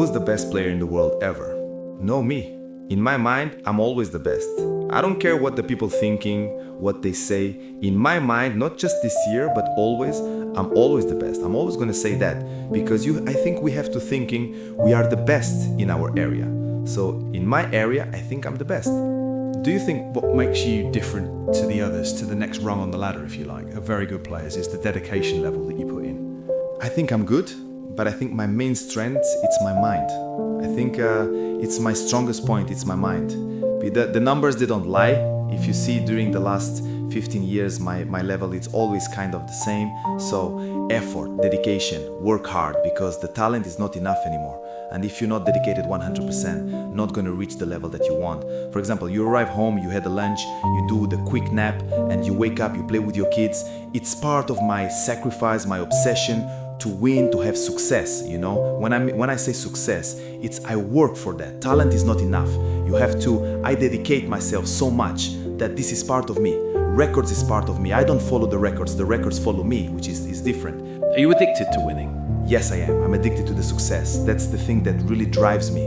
Who's the best player in the world ever? No, me. In my mind, I'm always the best. I don't care what the people thinking, what they say. In my mind, not just this year, but always, I'm always the best. I'm always going to say that because I think we have to thinking we are the best in our area. So in my area, I think I'm the best. Do you think what makes you different to the others, to the next rung on the ladder, if you like, of very good players, is the dedication level that you put in? I think I'm good, but I think my main strength, it's my mind. I think it's my strongest point, it's my mind. The numbers, they don't lie. If you see during the last 15 years, my level, it's always kind of the same. So effort, dedication, work hard, because the talent is not enough anymore. And if you're not dedicated 100%, not going to reach the level that you want. For example, you arrive home, you had a lunch, you do the quick nap, and you wake up, you play with your kids. It's part of my sacrifice, my obsession to win, to have success, you know? When I say success, it's I work for that. Talent is not enough. I dedicate myself so much that this is part of me. Records is part of me. I don't follow the records follow me, which is different. Are you addicted to winning? Yes, I am. I'm addicted to the success. That's the thing that really drives me.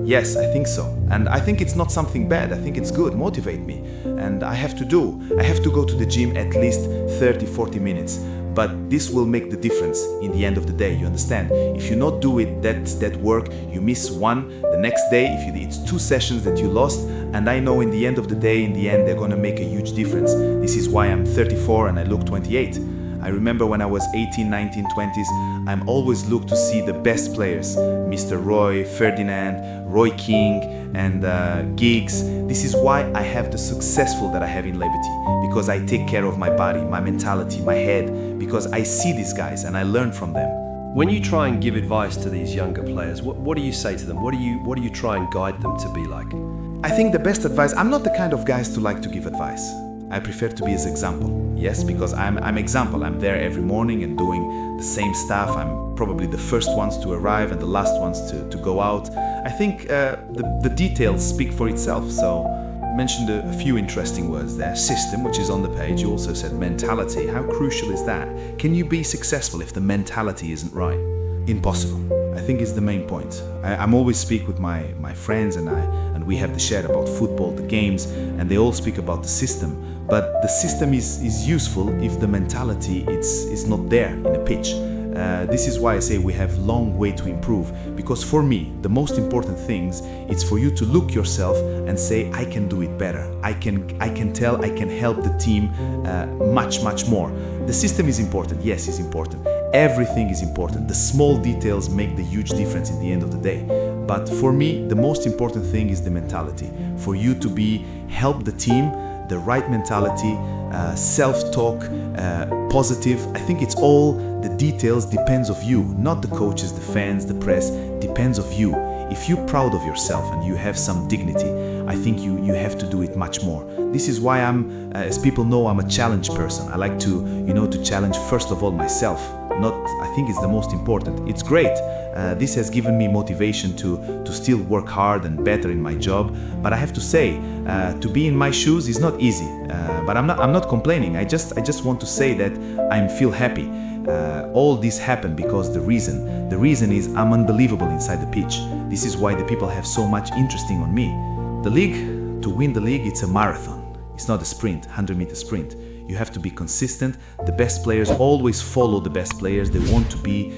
Yes, I think so. And I think it's not something bad. I think it's good, motivate me. And I have to go to the gym at least 30, 40 minutes. But this will make the difference in the end of the day, you understand? If you not do it, that work, you miss one, the next day, it's 2 sessions that you lost, and I know in the end of the day, in the end, they're gonna make a huge difference. This is why I'm 34 and I look 28. I remember when I was 18, 19, 20s, I'm always looked to see the best players. Mr. Roy, Ferdinand, Roy King, and Giggs. This is why I have the successful that I have in Liberty, because I take care of my body, my mentality, my head, because I see these guys and I learn from them. When you try and give advice to these younger players, what do you say to them? What do you try and guide them to be like? I think the best advice, I'm not the kind of guys to like to give advice. I prefer to be as example. Yes, because I'm example. I'm there every morning and doing the same stuff. I'm probably the first ones to arrive and the last ones to go out. I think the details speak for itself. So I mentioned a few interesting words there. System, which is on the page. You also said mentality. How crucial is that? Can you be successful if the mentality isn't right? Impossible. I think it's the main point. I'm always speak with my friends and we have the chat about football, the games, and they all speak about the system. But the system is useful if the mentality is not there in a pitch. This is why I say we have long way to improve, because for me the most important things it's for you to look yourself and say I can do it better. I can help the team much more. The system is important, yes, it's important. Everything is important. The small details make the huge difference in the end of the day. But for me, the most important thing is the mentality. For you to help the team, the right mentality, self-talk, positive. I think it's all the details depends of you, not the coaches, the fans, the press, depends of you. If you're proud of yourself and you have some dignity, I think you have to do it much more. This is why as people know, I'm a challenge person. I like to challenge first of all myself. I think it's the most important. It's great. This has given me motivation to still work hard and better in my job. But I have to say, to be in my shoes is not easy. But I'm not complaining. I just want to say that I feel happy. All this happened because the reason is I'm unbelievable inside the pitch. This is why the people have so much interesting on me. The league, to win the league, it's a marathon. It's not a sprint, 100-meter sprint. You have to be consistent. The best players always follow the best players. They want to be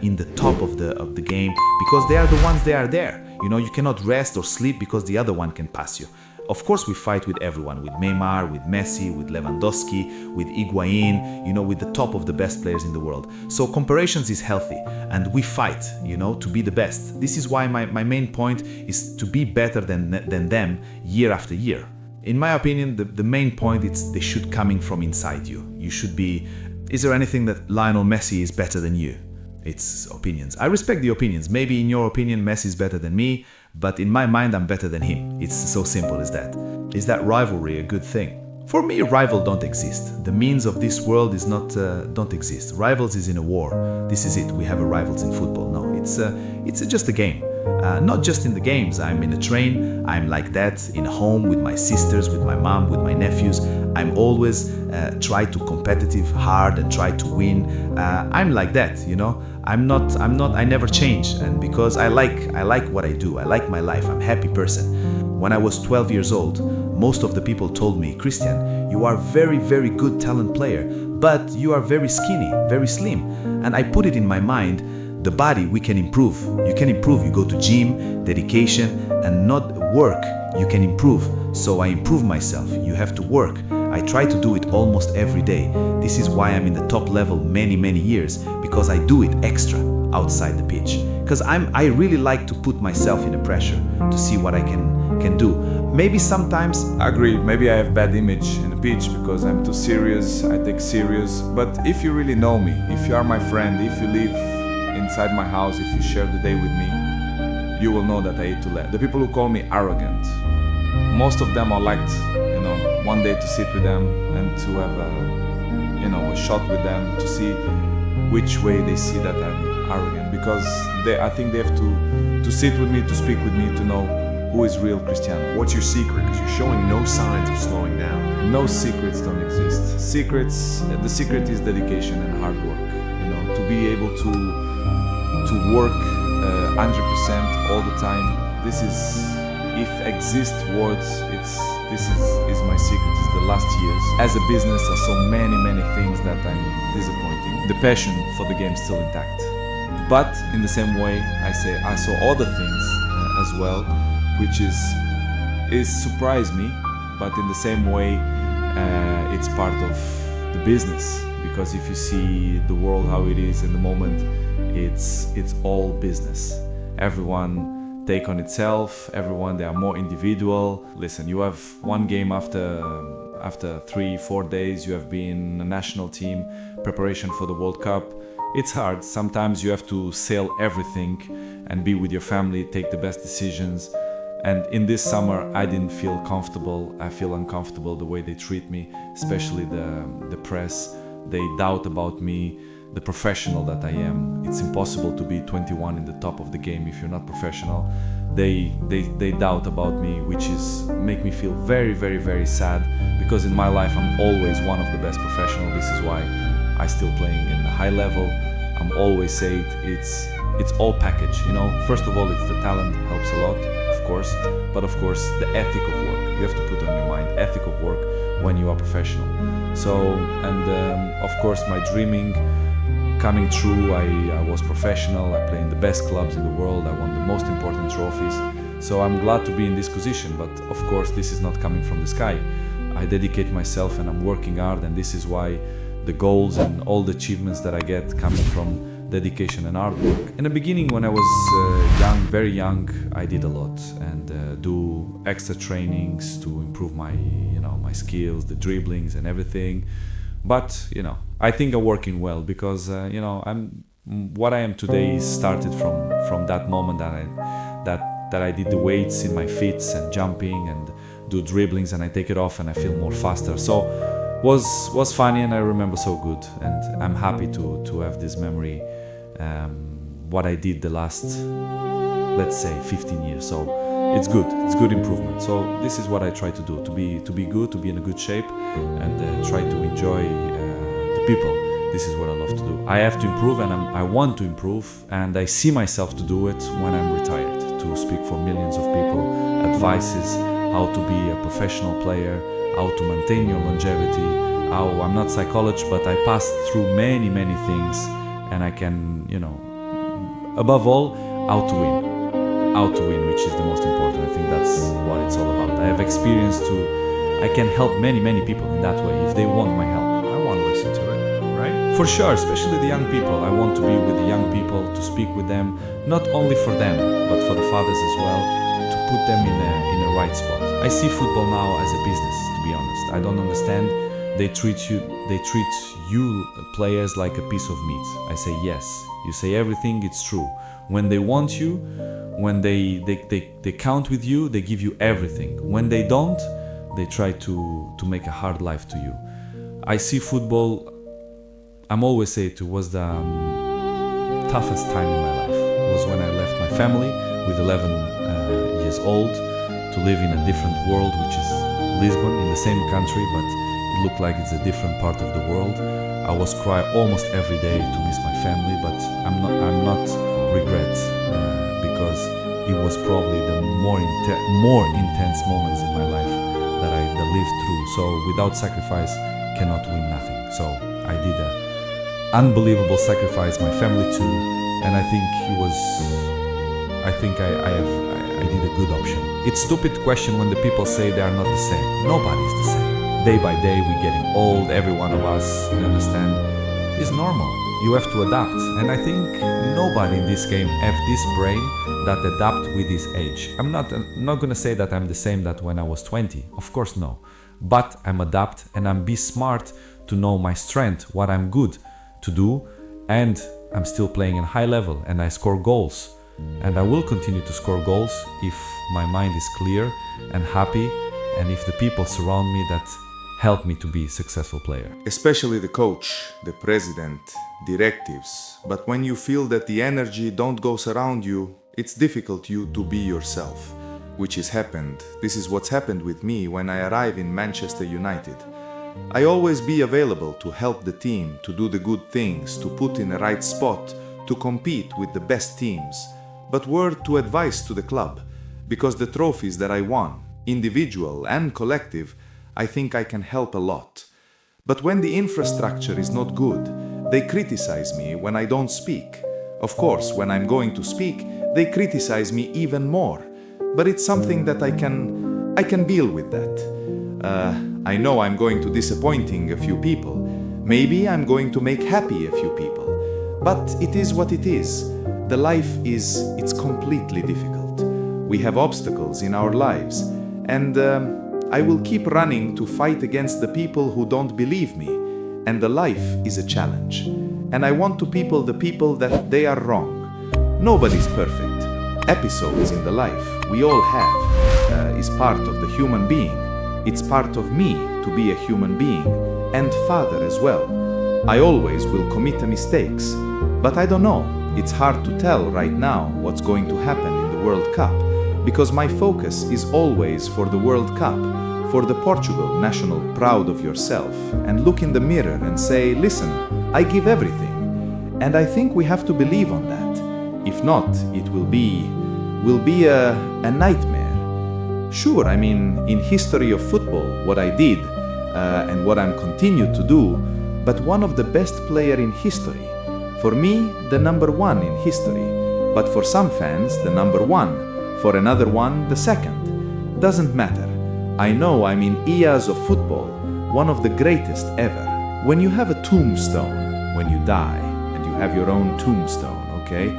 in the top of the game because they are the ones they are there. You cannot rest or sleep because the other one can pass you. Of course, we fight with everyone, with Neymar, with Messi, with Lewandowski, with Higuain, with the top of the best players in the world. So comparisons is healthy and we fight, to be the best. This is why my main point is to be better than them year after year. In my opinion, the main point is they should coming from inside you. You should be. Is there anything that Lionel Messi is better than you? It's opinions. I respect the opinions. Maybe in your opinion, Messi is better than me, but in my mind, I'm better than him. It's so simple as that. Is that rivalry a good thing? For me, rival don't exist. The means of this world is don't exist. Rivals is in a war. This is it. We have a rivals in football. No, it's just a game. Not just in the games. I'm in a train, I'm like that in a home with my sisters, with my mom, with my nephews. I'm always try to competitive hard and try to win. I'm like that, you know. I never change, and because I like what I do. I like my life. I'm a happy person. When I was 12 years old, most of the people told me, Christian, you are very, very good talent player, but you are very skinny, very slim. And I put it in my mind, the body, we can improve. You can improve. You go to gym, dedication, and not work. You can improve. So I improve myself. You have to work. I try to do it almost every day. This is why I'm in the top level many, many years, because I do it extra outside the pitch. Because I really like to put myself in a pressure to see what I can do. Maybe sometimes I agree. Maybe I have bad image in the pitch because I'm too serious. I take serious. But if you really know me, if you are my friend, if you live inside my house, if you share the day with me, you will know that I eat to let. The people who call me arrogant, most of them are like, one day to sit with them and to have a shot with them to see which way they see that I'm arrogant, because I think they have to sit with me, to speak with me, to know who is real Cristiano. What's your secret? Because you're showing no signs of slowing down. No secrets don't exist. The secret is dedication and hard work. To be able to work 100% all the time. This is, if exist words, this is my secret. It's the last years. As a business, there are so many things that I'm disappointing. The passion for the game is still intact. But in the same way, I saw other things as well, which is surprised me. But in the same way, it's part of the business. Because if you see the world how it is in the moment, it's all business. Everyone take on itself. Everyone, they are more individual. Listen, you have one game after 3-4 days. You have been a national team, preparation for the World Cup. It's hard. Sometimes you have to sell everything and be with your family, take the best decisions. And in this summer, I didn't feel comfortable. I feel uncomfortable the way they treat me, especially the press. They doubt about me, the professional that I am. It's impossible to be 21 in the top of the game if you're not professional. They doubt about me, which is make me feel very, very, very sad, because in my life I'm always one of the best professionals. This is why I still playing in the high level. I'm always say it's all package. First of all, it's the talent helps a lot, of course, but of course the ethic of work. You have to put on your mind ethic of work when you are professional. So, and of course my dreaming coming true. I was professional. I play in the best clubs in the world. I won the most important trophies. So I'm glad to be in this position, but of course this is not coming from the sky. I dedicate myself and I'm working hard, and this is why the goals and all the achievements that I get coming from dedication and hard work. In the beginning, when I was young, very young, I did a lot and do extra trainings to improve my skills, the dribblings and everything. But I think I'm working well, because I'm what I am today started from that moment that I did the weights in my feet and jumping and do dribblings, and I take it off and I feel more faster. So was funny, and I remember so good, and I'm happy to have this memory. What I did the last, let's say, 15 years. So it's good improvement. So this is what I try to do, to be good, to be in a good shape, and try to enjoy the people. This is what I love to do. I have to improve, and I want to improve, and I see myself to do it when I'm retired, to speak for millions of people, advices, how to be a professional player, how to maintain your longevity, how I'm not psychologist, but I passed through many things, and I can, above all, how to win, which is the most important. I think that's what it's all about. I have experience I can help many people in that way if they want my help. I want to listen to it, right? For sure, especially the young people. I want to be with the young people, to speak with them, not only for them, but for the fathers as well, to put them in a right spot. I see football now as a business, to be honest. I don't understand. They treat you players like a piece of meat. I say yes. You say everything, it's true. When they want you, when they count with you, they give you everything. When they don't, they try to make a hard life to you. I see football, I'm always say it was the toughest time in my life. It was when I left my family, with 11 years old to live in a different world, which is Lisbon, in the same country, but it looked like it's a different part of the world. I was crying almost every day to miss my family, but I'm not regret because it was probably the more intense moments in my life that I lived through. So without sacrifice, cannot win nothing. So I did an unbelievable sacrifice, my family too, and I think I did a good option. It's stupid question when the people say they are not the same. Nobody's the same. Day by day we're getting old, every one of us, you understand, is normal. You have to adapt, and I think nobody in this game have this brain that adapt with his age. I'm not gonna say that I'm the same that when I was 20, of course no, but I'm adapt and I'm be smart to know my strength, what I'm good to do, and I'm still playing in high level and I score goals, and I will continue to score goals if my mind is clear and happy, and if the people surround me that help me to be a successful player. Especially the coach, the president, directives. But when you feel that the energy don't goes around you, it's difficult you to be yourself, which has happened. This is what's happened with me when I arrive in Manchester United. I always be available to help the team, to do the good things, to put in the right spot, to compete with the best teams. But word to advice to the club, because the trophies that I won, individual and collective, I think I can help a lot. But when the infrastructure is not good, they criticize me when I don't speak. Of course, when I'm going to speak, they criticize me even more. But it's something that I can deal with that. I know I'm going to disappointing a few people. Maybe I'm going to make happy a few people. But it is what it is. The life it's completely difficult. We have obstacles in our lives, and I will keep running to fight against the people who don't believe me, and the life is a challenge. And I want to the people that they are wrong. Nobody's perfect. Episodes in the life we all have is part of the human being. It's part of me to be a human being, and father as well. I always will commit mistakes, but I don't know. It's hard to tell right now what's going to happen in the World Cup, because my focus is always for the World Cup, for the Portugal national, proud of yourself, and look in the mirror and say, listen, I give everything. And I think we have to believe on that. If not, it will be a nightmare. Sure, I mean, in history of football, what I did and what I'm continued to do, but one of the best player in history. For me, the number one in history, but for some fans, the number one. For another one, the second. Doesn't matter. I know I'm in eras of football, one of the greatest ever. When you have a tombstone, when you die, and you have your own tombstone, okay?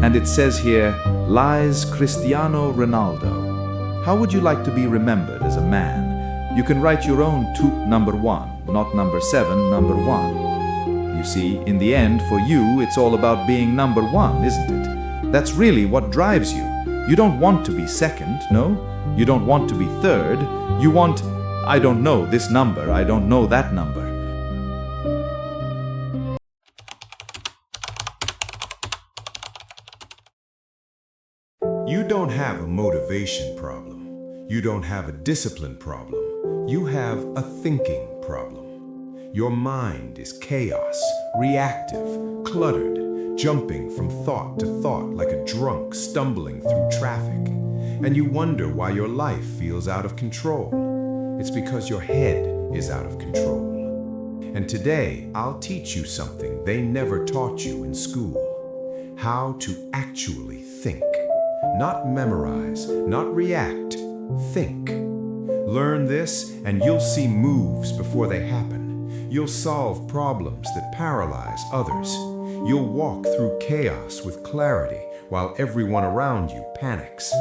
And it says here, lies Cristiano Ronaldo. How would you like to be remembered as a man? You can write your own number one, not number 7, number 1. You see, in the end, for you, it's all about being number 1, isn't it? That's really what drives you. You don't want to be second, no? You don't want to be third. You want, I don't know this number, I don't know that number. You don't have a motivation problem. You don't have a discipline problem. You have a thinking problem. Your mind is chaos, reactive, cluttered, jumping from thought to thought like a drunk stumbling through traffic. And you wonder why your life feels out of control. It's because your head is out of control. And today, I'll teach you something they never taught you in school. How to actually think. Not memorize, not react. Think. Learn this and you'll see moves before they happen. You'll solve problems that paralyze others. You'll walk through chaos with clarity while everyone around you panics.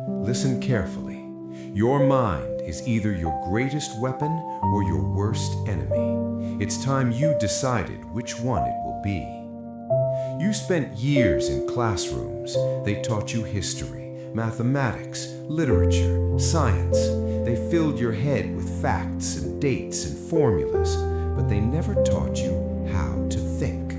Listen carefully. Your mind is either your greatest weapon or your worst enemy. It's time you decided which one it will be. You spent years in classrooms. They taught you history, mathematics, literature, science. They filled your head with facts and dates and formulas, but they never taught you how to think.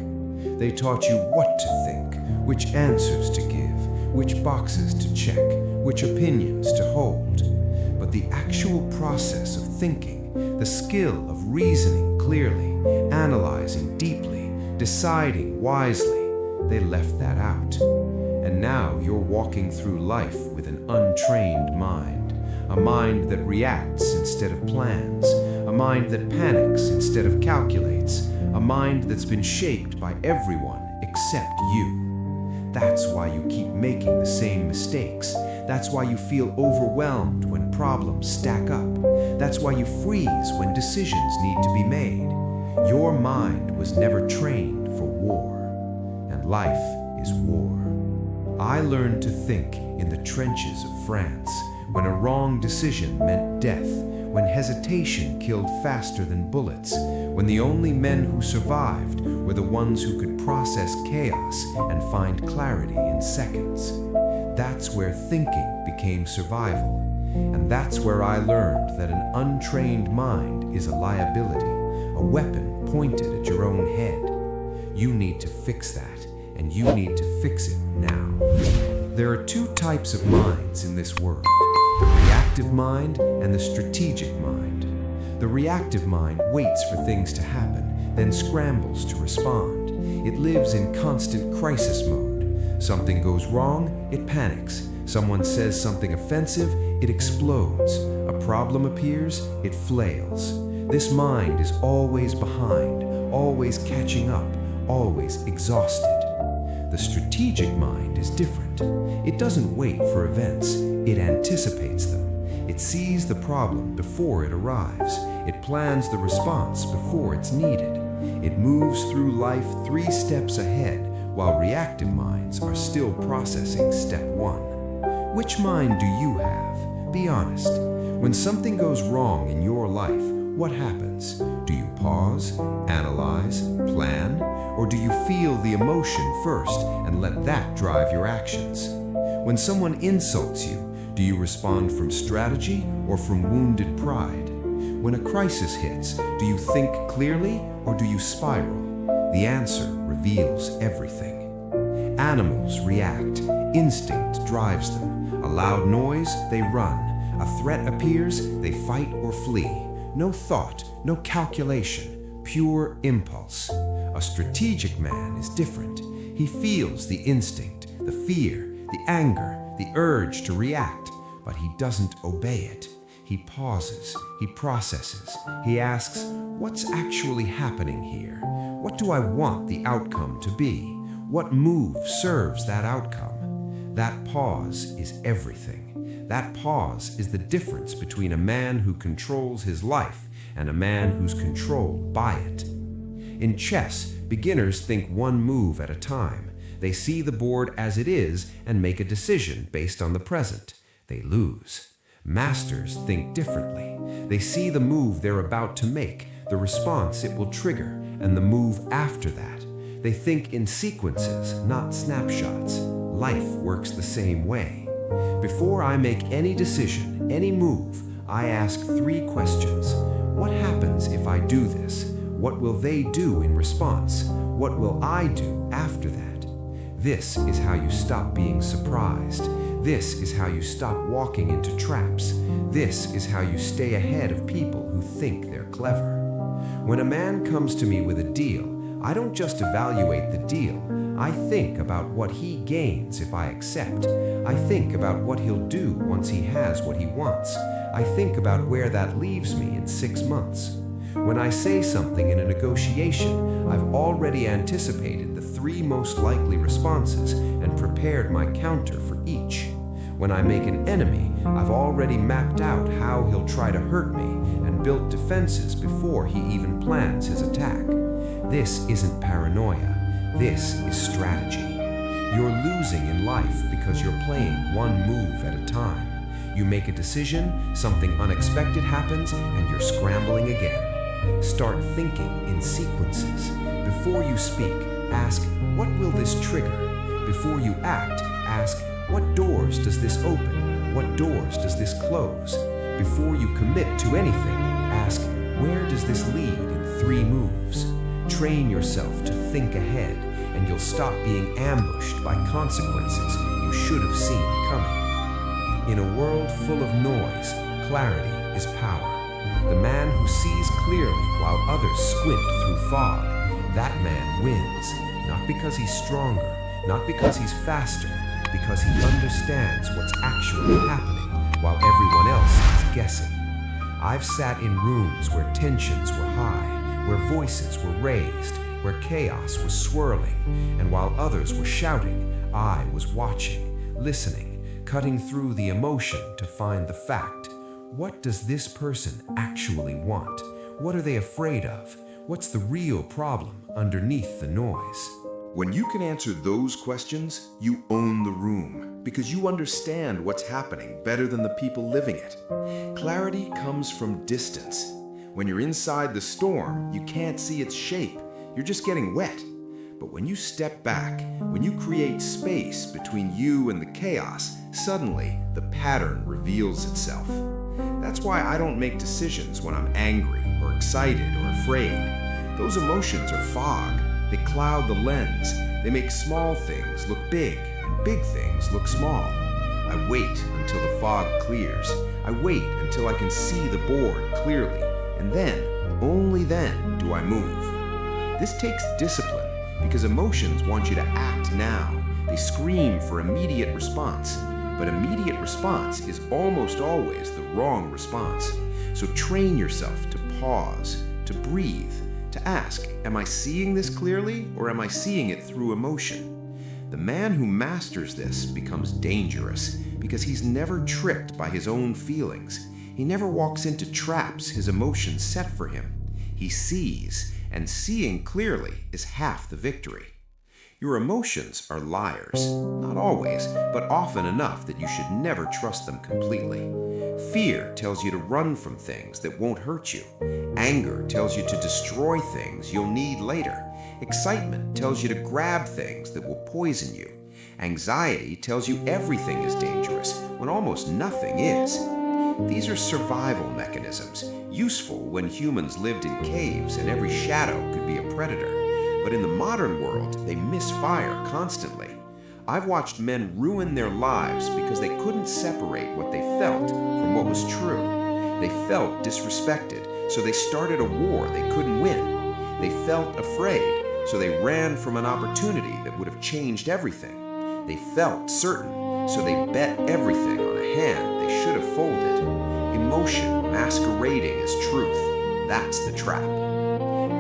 They taught you what to think, which answers to give, which boxes to check, which opinions to hold. But the actual process of thinking, the skill of reasoning clearly, analyzing deeply, deciding wisely, they left that out. And now you're walking through life with an untrained mind, a mind that reacts instead of plans, a mind that panics instead of calculates, a mind that's been shaped by everyone except you. That's why you keep making the same mistakes. That's why you feel overwhelmed when problems stack up. That's why you freeze when decisions need to be made. Your mind was never trained for war, and life is war. I learned to think in the trenches of France, when a wrong decision meant death, when hesitation killed faster than bullets, when the only men who survived were the ones who could process chaos and find clarity in seconds. That's where thinking became survival, and that's where I learned that an untrained mind is a liability, a weapon pointed at your own head. You need to fix that, and you need to fix it now. There are two types of minds in this world: the reactive mind and the strategic mind. The reactive mind waits for things to happen, then scrambles to respond. It lives in constant crisis mode. Something goes wrong, it panics. Someone says something offensive, it explodes. A problem appears, it flails. This mind is always behind, always catching up, always exhausted. The strategic mind is different. It doesn't wait for events, it anticipates them. It sees the problem before it arrives. It plans the response before it's needed. It moves through life 3 steps ahead, while reactive minds are still processing step 1. Which mind do you have? Be honest. When something goes wrong in your life, what happens? Do you pause, analyze, plan? Or do you feel the emotion first and let that drive your actions? When someone insults you, do you respond from strategy or from wounded pride? When a crisis hits, do you think clearly or do you spiral? The answer reveals everything. Animals react. Instinct drives them. A loud noise, they run. A threat appears, they fight or flee. No thought, no calculation, pure impulse. A strategic man is different. He feels the instinct, the fear, the anger, the urge to react, but he doesn't obey it. He pauses, he processes, he asks, what's actually happening here? What do I want the outcome to be? What move serves that outcome? That pause is everything. That pause is the difference between a man who controls his life and a man who's controlled by it. In chess, beginners think one move at a time. They see the board as it is and make a decision based on the present. They lose. Masters think differently. They see the move they're about to make, the response it will trigger, and the move after that. They think in sequences, not snapshots. Life works the same way. Before I make any decision, any move, I ask 3 questions. What happens if I do this? What will they do in response? What will I do after that? This is how you stop being surprised. This is how you stop walking into traps. This is how you stay ahead of people who think they're clever. When a man comes to me with a deal, I don't just evaluate the deal. I think about what he gains if I accept. I think about what he'll do once he has what he wants. I think about where that leaves me in 6 months. When I say something in a negotiation, I've already anticipated the 3 most likely responses and prepared my counter for each. When I make an enemy, I've already mapped out how he'll try to hurt me and built defenses before he even plans his attack. This isn't paranoia. This is strategy. You're losing in life because you're playing one move at a time. You make a decision, something unexpected happens, and you're scrambling again. Start thinking in sequences. Before you speak, ask, what will this trigger? Before you act, ask, what doors does this open? What doors does this close? Before you commit to anything, ask, where does this lead in 3 moves? Train yourself to think ahead, and you'll stop being ambushed by consequences you should have seen coming. In a world full of noise, clarity is power. The man who sees clearly while others squint through fog, that man wins, not because he's stronger, not because he's faster, because he understands what's actually happening while everyone else is guessing. I've sat in rooms where tensions were high, where voices were raised, where chaos was swirling, and while others were shouting, I was watching, listening, cutting through the emotion to find the fact. What does this person actually want? What are they afraid of? What's the real problem underneath the noise? When you can answer those questions, you own the room because you understand what's happening better than the people living it. Clarity comes from distance. When you're inside the storm, you can't see its shape. You're just getting wet. But when you step back, when you create space between you and the chaos, suddenly the pattern reveals itself. That's why I don't make decisions when I'm angry or excited or afraid. Those emotions are fog. They cloud the lens. They make small things look big and big things look small. I wait until the fog clears. I wait until I can see the board clearly. And then, only then, do I move. This takes discipline because emotions want you to act now. They scream for immediate response. But immediate response is almost always the wrong response. So train yourself to pause, to breathe, to ask, am I seeing this clearly or am I seeing it through emotion? The man who masters this becomes dangerous because he's never tricked by his own feelings. He never walks into traps his emotions set for him. He sees, and seeing clearly is half the victory. Your emotions are liars, not always, but often enough that you should never trust them completely. Fear tells you to run from things that won't hurt you. Anger tells you to destroy things you'll need later. Excitement tells you to grab things that will poison you. Anxiety tells you everything is dangerous when almost nothing is. These are survival mechanisms, useful when humans lived in caves and every shadow could be a predator. But in the modern world, they misfire constantly. I've watched men ruin their lives because they couldn't separate what they felt from what was true. They felt disrespected, so they started a war they couldn't win. They felt afraid, so they ran from an opportunity that would have changed everything. They felt certain, so they bet everything on a hand they should have folded. Emotion masquerading as truth, that's the trap.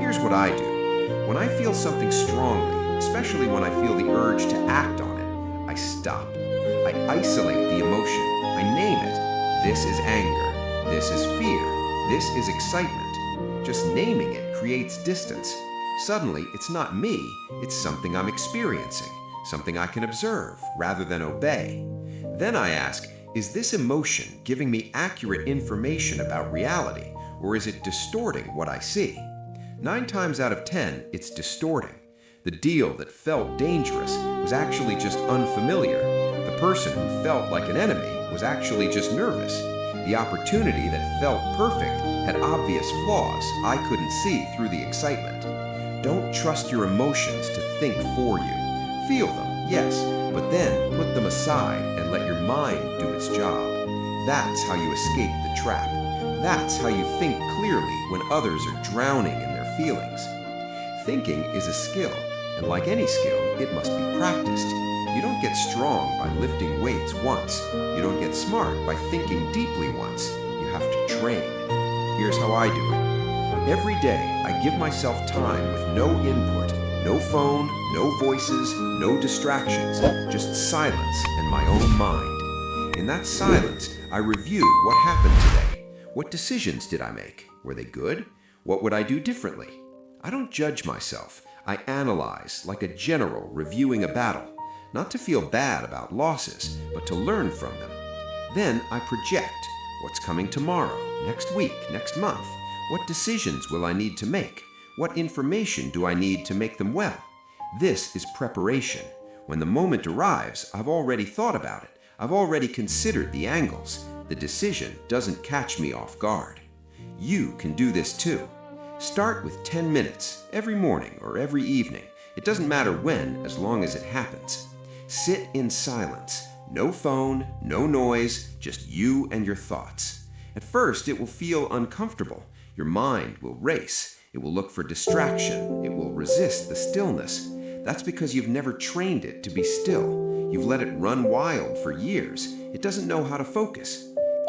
Here's what I do. When I feel something strongly, especially when I feel the urge to act on it, I stop. I isolate the emotion. I name it. This is anger. This is fear. This is excitement. Just naming it creates distance. Suddenly, it's not me. It's something I'm experiencing, something I can observe rather than obey. Then I ask, is this emotion giving me accurate information about reality, or is it distorting what I see? 9 times out of 10, it's distorting. The deal that felt dangerous was actually just unfamiliar. The person who felt like an enemy was actually just nervous. The opportunity that felt perfect had obvious flaws I couldn't see through the excitement. Don't trust your emotions to think for you. Feel them, yes, but then put them aside and let your mind do its job. That's how you escape the trap. That's how you think clearly when others are drowning in their feelings. Thinking is a skill, and like any skill, it must be practiced. You don't get strong by lifting weights once. You don't get smart by thinking deeply once. You have to train. Here's how I do it. Every day, I give myself time with no input, no phone, no voices, no distractions, just silence and my own mind. In that silence, I review what happened today. What decisions did I make? Were they good? What would I do differently? I don't judge myself. I analyze like a general reviewing a battle, not to feel bad about losses, but to learn from them. Then I project what's coming tomorrow, next week, next month. What decisions will I need to make? What information do I need to make them well? This is preparation. When the moment arrives, I've already thought about it. I've already considered the angles. The decision doesn't catch me off guard. You can do this too. Start with 10 minutes every morning or every evening. It doesn't matter when, as long as it happens. Sit in silence. No phone, no noise, just you and your thoughts. At first, it will feel uncomfortable. Your mind will race. It will look for distraction. It will resist the stillness. That's because you've never trained it to be still. You've let it run wild for years. It doesn't know how to focus.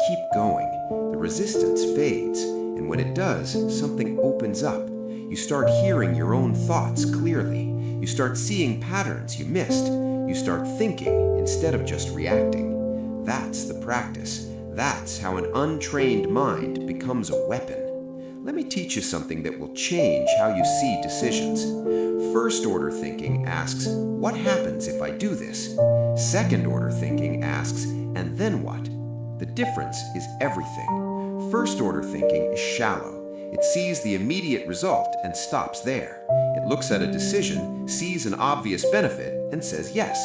Keep going. The resistance fades, and when it does, something opens up. You start hearing your own thoughts clearly. You start seeing patterns you missed. You start thinking instead of just reacting. That's the practice. That's how an untrained mind becomes a weapon. Let me teach you something that will change how you see decisions. First order thinking asks, what happens if I do this? Second order thinking asks, and then what? The difference is everything. First order thinking is shallow. It sees the immediate result and stops there. It looks at a decision, sees an obvious benefit, and says yes.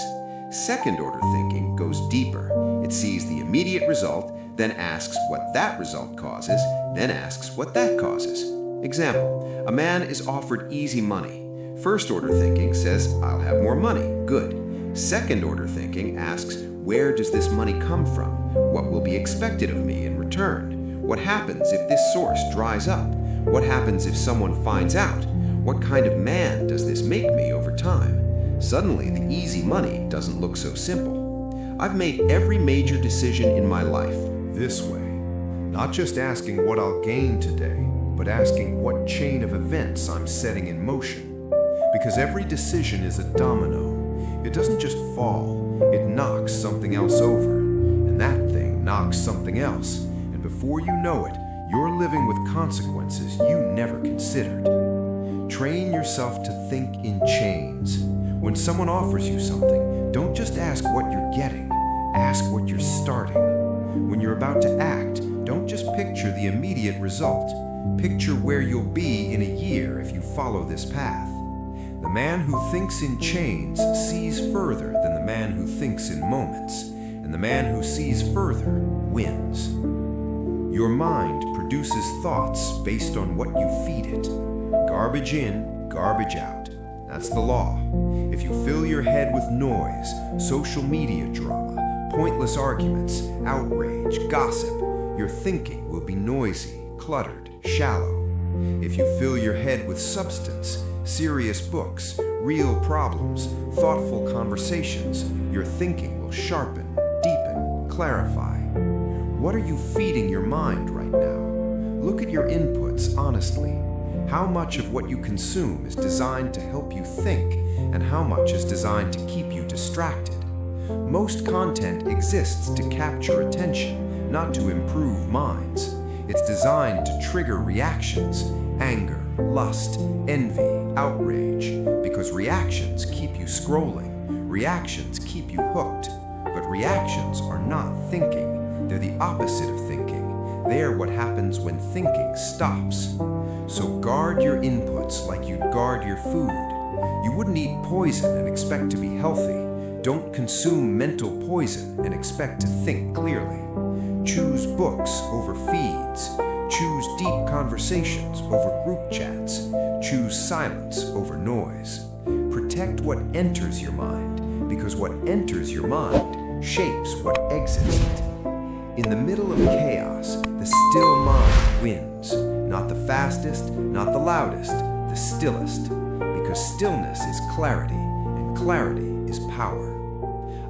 Second order thinking goes deeper. It sees the immediate result, then asks what that result causes, then asks what that causes. Example, a man is offered easy money. First order thinking says, I'll have more money. Good. Second order thinking asks, where does this money come from? What will be expected of me in return? What happens if this source dries up? What happens if someone finds out? What kind of man does this make me over time? Suddenly, the easy money doesn't look so simple. I've made every major decision in my life This way, not just asking what I'll gain today, but asking what chain of events I'm setting in motion. Because every decision is a domino. It doesn't just fall, it knocks something else over. And that thing knocks something else. And before you know it, you're living with consequences you never considered. Train yourself to think in chains. When someone offers you something, don't just ask what you're getting, ask what you're starting. When you're about to act, don't just picture the immediate result. Picture where you'll be in a year if you follow this path. The man who thinks in chains sees further than the man who thinks in moments, and the man who sees further wins. Your mind produces thoughts based on what you feed it. Garbage in, garbage out. That's the law. If you fill your head with noise, social media drama, pointless arguments, outrage, gossip, your thinking will be noisy, cluttered, shallow. If you fill your head with substance, serious books, real problems, thoughtful conversations, your thinking will sharpen, deepen, clarify. What are you feeding your mind right now? Look at your inputs honestly. How much of what you consume is designed to help you think, and how much is designed to keep you distracted? Most content exists to capture attention, not to improve minds. It's designed to trigger reactions, anger, lust, envy, outrage, because reactions keep you scrolling. Reactions keep you hooked. But reactions are not thinking. They're the opposite of thinking. They're what happens when thinking stops. So guard your inputs like you'd guard your food. You wouldn't eat poison and expect to be healthy. Don't consume mental poison and expect to think clearly. Choose books over feeds. Choose deep conversations over group chats. Choose silence over noise. Protect what enters your mind, because what enters your mind shapes what exits it. In the middle of chaos, the still mind wins. Not the fastest, not the loudest, the stillest. Because stillness is clarity, and clarity is power.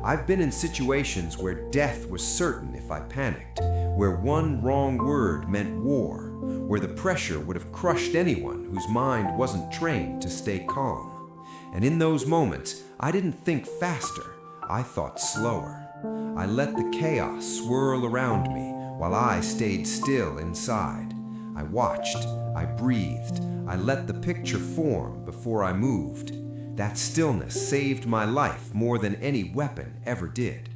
I've been in situations where death was certain if I panicked, where one wrong word meant war, where the pressure would have crushed anyone whose mind wasn't trained to stay calm. And in those moments, I didn't think faster, I thought slower. I let the chaos swirl around me while I stayed still inside. I watched, I breathed, I let the picture form before I moved. That stillness saved my life more than any weapon ever did.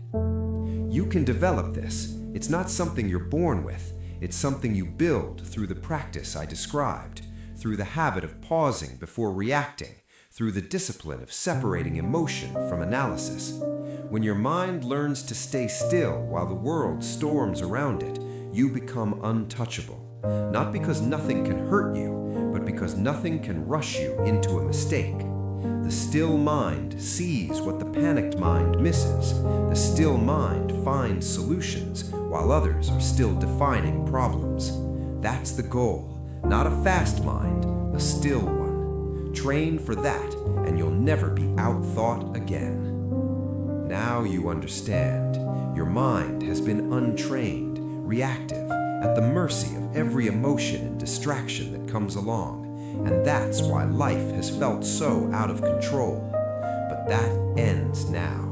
You can develop this. It's not something you're born with. It's something you build through the practice I described, through the habit of pausing before reacting, through the discipline of separating emotion from analysis. When your mind learns to stay still while the world storms around it, you become untouchable. Not because nothing can hurt you, but because nothing can rush you into a mistake. The The still mind sees what the panicked mind misses. The still mind finds solutions while others are still defining problems. That's the goal, not a fast mind, a still one. Train for that, and you'll never be outthought again. Now you understand. Your mind has been untrained, reactive, at the mercy of every emotion and distraction that comes along. And that's why life has felt so out of control. But that ends now.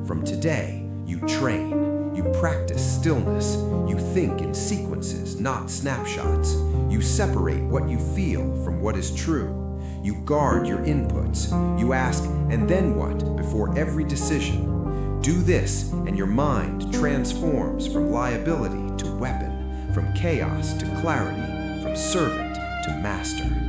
From today, you train, you practice stillness, you think in sequences, not snapshots. You separate what you feel from what is true. You guard your inputs. You ask, and then what, before every decision. Do this, and your mind transforms from liability to weapon, from chaos to clarity, from servant to master.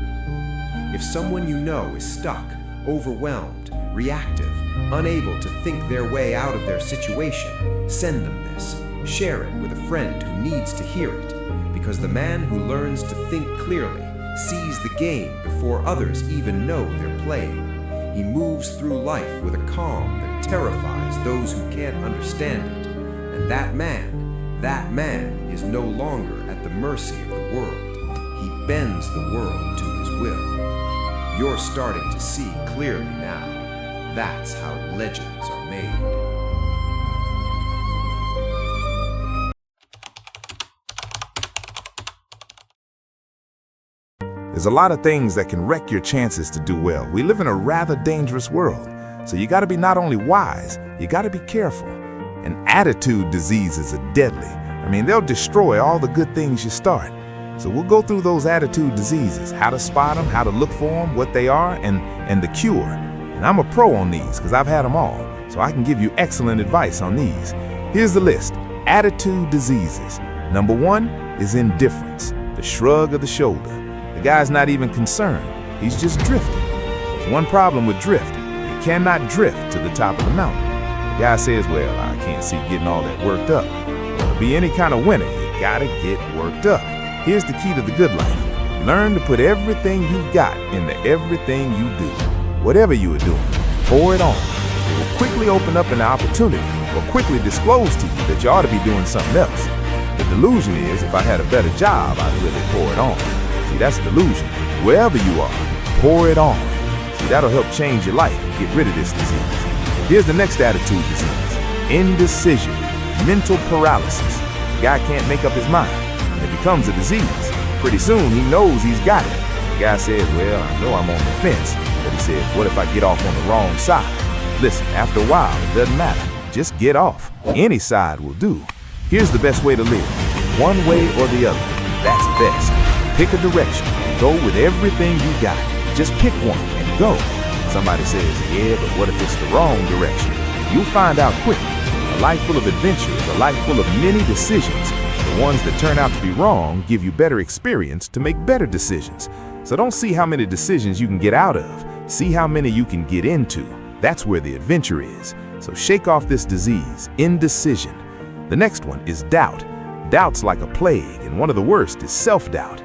If someone you know is stuck, overwhelmed, reactive, unable to think their way out of their situation, send them this. Share it with a friend who needs to hear it. Because the man who learns to think clearly sees the game before others even know they're playing. He moves through life with a calm that terrifies those who can't understand it. And that man is no longer at the mercy of the world. He bends the world to his will. You're starting to see clearly now. That's how legends are made. There's a lot of things that can wreck your chances to do well. We live in a rather dangerous world. So you got to be not only wise, you got to be careful. And attitude diseases are deadly. I mean, they'll destroy all the good things you start. So we'll go through those attitude diseases, how to spot them, how to look for them, what they are, and the cure. And I'm a pro on these because I've had them all, so I can give you excellent advice on these. Here's the list. Attitude diseases. Number 1 is indifference, the shrug of the shoulder. The guy's not even concerned. He's just drifting. There's one problem with drift. You cannot drift to the top of the mountain. The guy says, well, I can't see getting all that worked up. Well, to be any kind of winner, you gotta get worked up. Here's the key to the good life. Learn to put everything you've got into everything you do. Whatever you are doing, pour it on. It will quickly open up an opportunity or quickly disclose to you that you ought to be doing something else. The delusion is, if I had a better job, I'd really pour it on. See, that's a delusion. Wherever you are, pour it on. See, that'll help change your life and get rid of this disease. Here's the next attitude disease. Indecision, mental paralysis. The guy can't make up his mind. It becomes a disease. Pretty soon he knows he's got it. The guy says, well, I know I'm on the fence. But he says, what if I get off on the wrong side? Listen, after a while, it doesn't matter. Just get off. Any side will do. Here's the best way to live. One way or the other. That's best. Pick a direction. Go with everything you got. Just pick one and go. Somebody says, yeah, but what if it's the wrong direction? You'll find out quickly. A life full of adventure is a life full of many decisions. The ones that turn out to be wrong give you better experience to make better decisions. So don't see how many decisions you can get out of. See how many you can get into. That's where the adventure is. So shake off this disease, indecision. The next one is doubt. Doubt's like a plague, and one of the worst is self-doubt.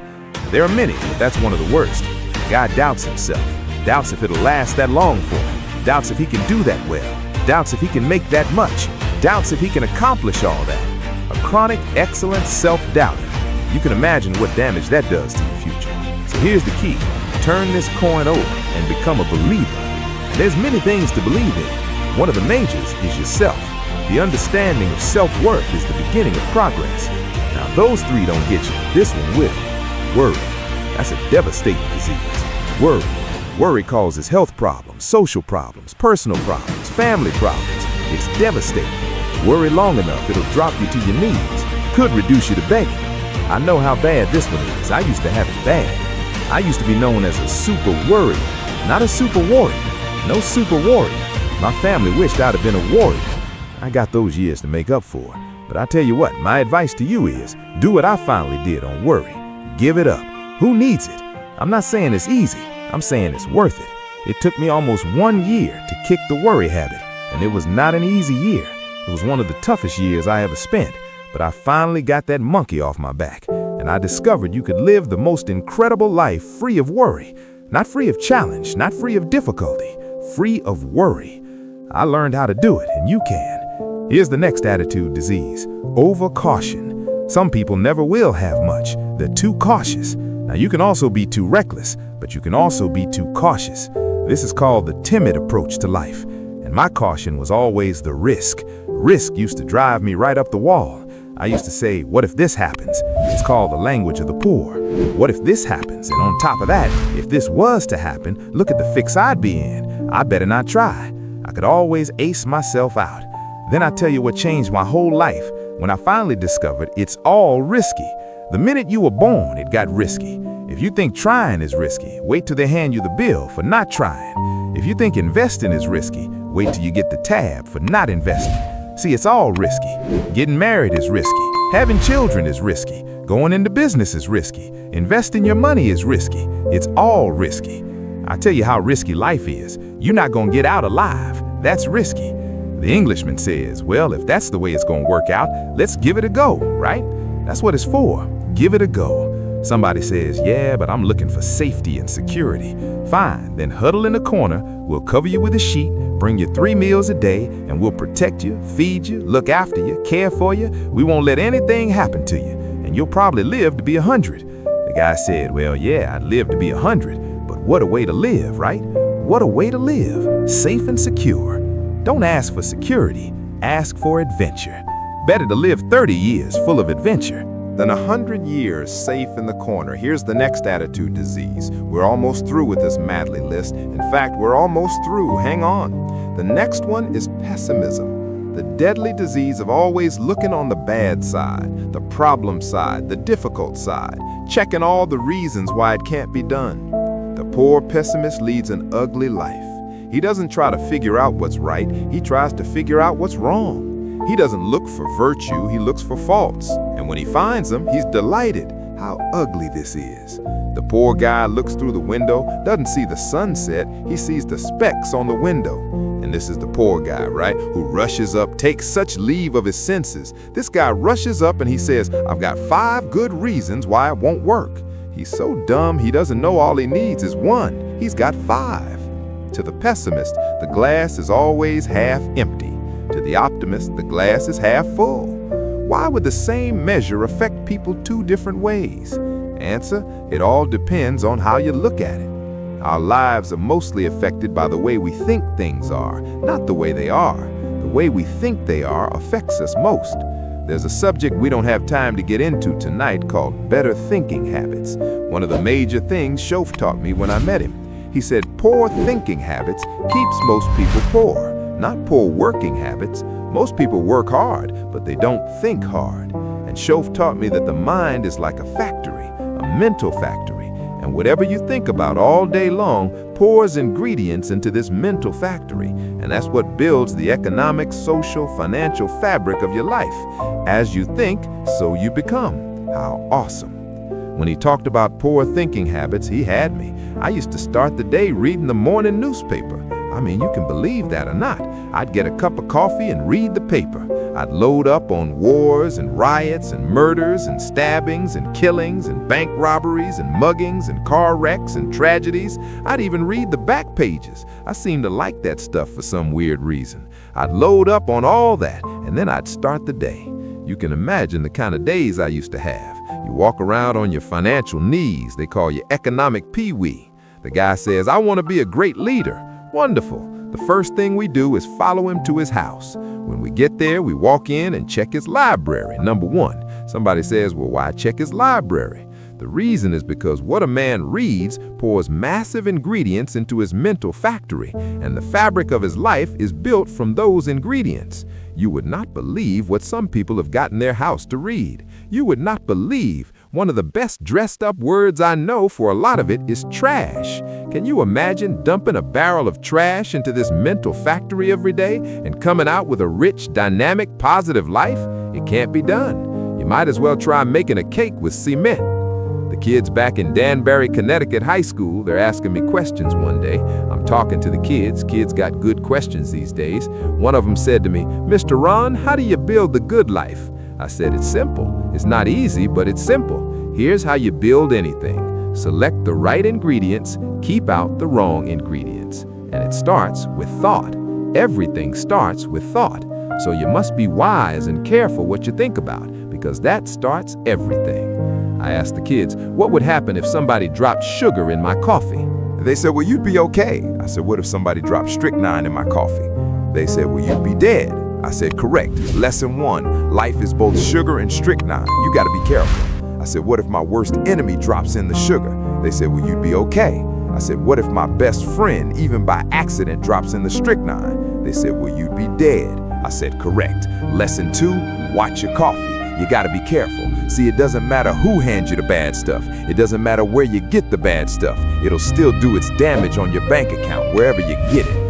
There are many, but that's one of the worst. The guy doubts himself. Doubts if it'll last that long for him. Doubts if he can do that well. Doubts if he can make that much. Doubts if he can accomplish all that. A chronic, excellent self-doubter. You can imagine what damage that does to your future. So here's the key. Turn this coin over and become a believer. There's many things to believe in. One of the majors is yourself. The understanding of self-worth is the beginning of progress. Now, those three don't get you. This one will. Worry. That's a devastating disease. Worry. Worry causes health problems, social problems, personal problems, family problems. It's devastating. Worry long enough, it'll drop you to your knees. Could reduce you to begging. I know how bad this one is. I used to have it bad. I used to be known as a super worrier, not a super warrior. No super warrior. My family wished I'd have been a warrior. I got those years to make up for it. But I tell you what, my advice to you is, do what I finally did on worry. Give it up. Who needs it? I'm not saying it's easy. I'm saying it's worth it. It took me almost 1 year to kick the worry habit, and it was not an easy year. It was one of the toughest years I ever spent, but I finally got that monkey off my back, and I discovered you could live the most incredible life free of worry, not free of challenge, not free of difficulty, free of worry. I learned how to do it, and you can. Here's the next attitude disease: overcaution. Some people never will have much. They're too cautious. Now, you can also be too reckless, but you can also be too cautious. This is called the timid approach to life. And my caution was always the risk. Risk used to drive me right up the wall. I used to say, what if this happens? It's called the language of the poor. What if this happens? And on top of that, if this was to happen, look at the fix I'd be in. I better not try. I could always ace myself out. Then I tell you what changed my whole life when I finally discovered it's all risky. The minute you were born, it got risky. If you think trying is risky, wait till they hand you the bill for not trying. If you think investing is risky, wait till you get the tab for not investing. See, it's all risky. Getting married is risky. Having children is risky. Going into business is risky. Investing your money is risky. It's all risky. I tell you how risky life is. You're not gonna get out alive. That's risky. The Englishman says, well, if that's the way it's gonna work out, let's give it a go, right? That's what it's for. Give it a go. Somebody says, yeah, but I'm looking for safety and security. Fine, then huddle in a corner. We'll cover you with a sheet, bring you 3 meals a day, and we'll protect you, feed you, look after you, care for you. We won't let anything happen to you, and you'll probably live to be 100. The guy said, well, yeah, I'd live to be 100, but what a way to live, right? What a way to live, safe and secure. Don't ask for security, ask for adventure. Better to live 30 years full of adventure than 100 years safe in the corner. Here's the next attitude disease. We're almost through with this madly list. In fact, we're almost through. Hang on. The next one is pessimism. The deadly disease of always looking on the bad side, the problem side, the difficult side, checking all the reasons why it can't be done. The poor pessimist leads an ugly life. He doesn't try to figure out what's right, he tries to figure out what's wrong. He doesn't look for virtue, he looks for faults. And when he finds them, he's delighted. How ugly this is. The poor guy looks through the window, doesn't see the sunset, he sees the specks on the window. And this is the poor guy, right, who rushes up, takes such leave of his senses. This guy rushes up and he says, I've got 5 good reasons why it won't work. He's so dumb, he doesn't know all he needs is 1. He's got 5. To the pessimist, the glass is always half empty. To the optimist, the glass is half full. Why would the same measure affect people 2 different ways? Answer, it all depends on how you look at it. Our lives are mostly affected by the way we think things are, not the way they are. The way we think they are affects us most. There's a subject we don't have time to get into tonight called better thinking habits. One of the major things Shof taught me when I met him. He said poor thinking habits keeps most people poor. Not poor working habits. Most people work hard, but they don't think hard. And Shof taught me that the mind is like a factory, a mental factory. And whatever you think about all day long pours ingredients into this mental factory. And that's what builds the economic, social, financial fabric of your life. As you think, so you become. How awesome. When he talked about poor thinking habits, he had me. I used to start the day reading the morning newspaper. I mean, you can believe that or not. I'd get a cup of coffee and read the paper. I'd load up on wars and riots and murders and stabbings and killings and bank robberies and muggings and car wrecks and tragedies. I'd even read the back pages. I seemed to like that stuff for some weird reason. I'd load up on all that, and then I'd start the day. You can imagine the kind of days I used to have. You walk around on your financial knees. They call you economic pee-wee. The guy says, I want to be a great leader. Wonderful. The first thing we do is follow him to his house. When we get there, we walk in and check his library. Number 1. Somebody says, well, why check his library? The reason is because what a man reads pours massive ingredients into his mental factory, and the fabric of his life is built from those ingredients. You would not believe what some people have gotten their house to read. You would not believe. One of the best dressed up words I know for a lot of it is trash. Can you imagine dumping a barrel of trash into this mental factory every day and coming out with a rich, dynamic, positive life? It can't be done. You might as well try making a cake with cement. The kids back in Danbury, Connecticut High School, they're asking me questions one day. I'm talking to the kids. Kids got good questions these days. One of them said to me, Mr. Rohn, how do you build the good life? I said, it's simple. It's not easy, but it's simple. Here's how you build anything. Select the right ingredients, keep out the wrong ingredients. and it starts with thought. Everything starts with thought. So you must be wise and careful what you think about, because that starts everything. I asked the kids, what would happen if somebody dropped sugar in my coffee? They said, well, you'd be okay. I said, what if somebody dropped strychnine in my coffee? They said, well, you'd be dead. I said, correct. Lesson 1, life is both sugar and strychnine. You gotta be careful. I said, what if my worst enemy drops in the sugar? They said, well, you'd be okay. I said, what if my best friend, even by accident, drops in the strychnine? They said, well, you'd be dead. I said, correct. Lesson 2, watch your coffee. You gotta be careful. See, it doesn't matter who hands you the bad stuff. It doesn't matter where you get the bad stuff. It'll still do its damage on your bank account, wherever you get it.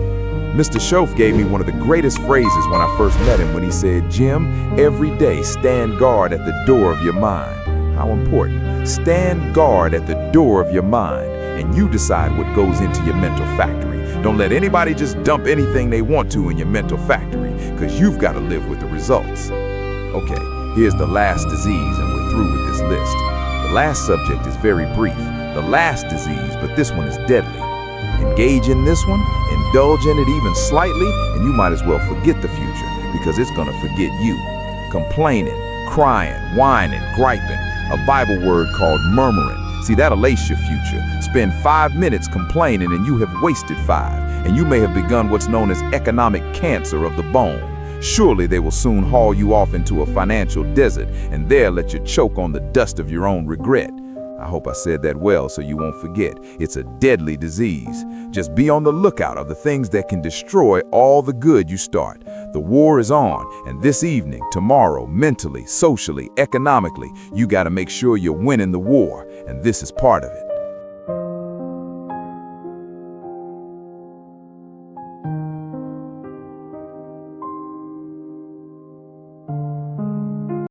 Mr. Schoaf gave me one of the greatest phrases when I first met him when he said, Jim, every day stand guard at the door of your mind. How important. Stand guard at the door of your mind, and you decide what goes into your mental factory. Don't let anybody just dump anything they want to in your mental factory, because you've got to live with the results. Okay, here's the last disease, and we're through with this list. The last subject is very brief. The last disease, but this one is deadly. Engage in this one, indulge in it even slightly, and you might as well forget the future, because it's gonna forget you. Complaining, crying, whining, griping, a Bible word called murmuring. See, that'll lace your future. Spend 5 minutes complaining and you have wasted 5, and you may have begun what's known as economic cancer of the bone. Surely they will soon haul you off into a financial desert, and there let you choke on the dust of your own regret. I hope I said that well so you won't forget. It's a deadly disease. Just be on the lookout of the things that can destroy all the good you start. The war is on, and this evening, tomorrow, mentally, socially, economically, you gotta make sure you're winning the war, and this is part of it.